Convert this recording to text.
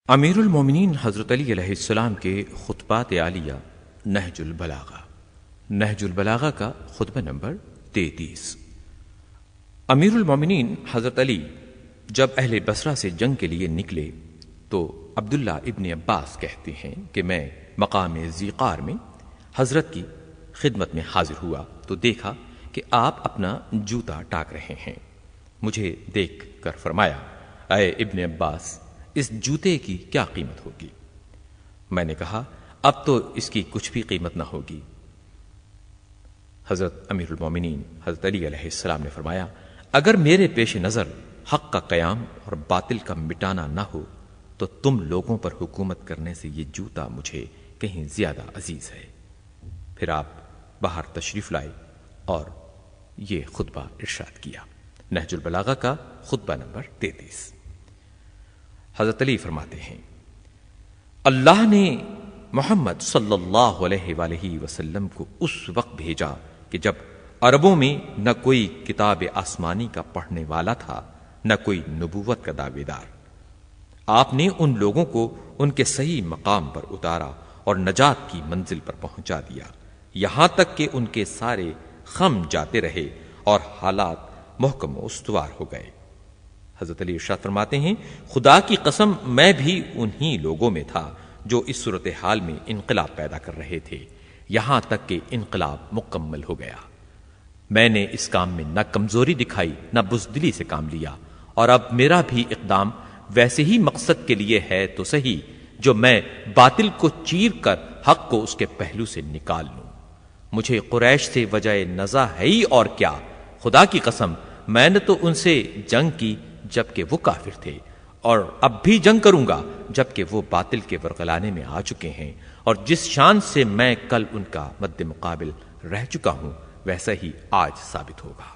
امیر المومنین حضرت علی علیہ السلام کے خطبات عالیہ نہج البلاغہ۔ نہج البلاغہ کا خطبہ نمبر 33۔ امیر المومنین حضرت علی جب اہل بصرہ سے جنگ کے لیے نکلے تو عبداللہ ابن عباس کہتے ہیں کہ میں مقام ذیقار میں حضرت کی خدمت میں حاضر ہوا تو دیکھا کہ آپ اپنا جوتا ٹاک رہے ہیں۔ مجھے دیکھ کر فرمایا، اے ابن عباس، اس جوتے کی کیا قیمت ہوگی؟ میں نے کہا، اب تو اس کی کچھ بھی قیمت نہ ہوگی۔ حضرت امیر المومنین حضرت علی علیہ السلام نے فرمایا، اگر میرے پیش نظر حق کا قیام اور باطل کا مٹانا نہ ہو تو تم لوگوں پر حکومت کرنے سے یہ جوتا مجھے کہیں زیادہ عزیز ہے۔ پھر آپ باہر تشریف لائے اور یہ خطبہ ارشاد کیا۔ نہج البلاغہ کا خطبہ نمبر 33۔ حضرت علی فرماتے ہیں، اللہ نے محمد صلی اللہ علیہ وآلہ وسلم کو اس وقت بھیجا کہ جب عربوں میں نہ کوئی کتاب آسمانی کا پڑھنے والا تھا نہ کوئی نبوت کا دعوے دار۔ آپ نے ان لوگوں کو ان کے صحیح مقام پر اتارا اور نجات کی منزل پر پہنچا دیا، یہاں تک کہ ان کے سارے خم جاتے رہے اور حالات محکم و استوار ہو گئے۔ حضرت علی ارشاد فرماتے ہیں، خدا کی قسم میں بھی انہی لوگوں میں تھا جو اس صورتحال میں انقلاب پیدا کر رہے تھے، یہاں تک کہ انقلاب مکمل ہو گیا۔ میں نے اس کام میں نہ کمزوری دکھائی نہ بزدلی سے کام لیا، اور اب میرا بھی اقدام ویسے ہی مقصد کے لیے ہے تو صحیح جو میں باطل کو چیر کر حق کو اس کے پہلو سے نکال لوں۔ مجھے قریش سے وجہ نزع ہے ہی اور کیا، خدا کی قسم میں نے تو ان سے جنگ کی جبکہ وہ کافر تھے، اور اب بھی جنگ کروں گا جبکہ وہ باطل کے ورغلانے میں آ چکے ہیں، اور جس شان سے میں کل ان کا مد مقابل رہ چکا ہوں ویسا ہی آج ثابت ہوگا۔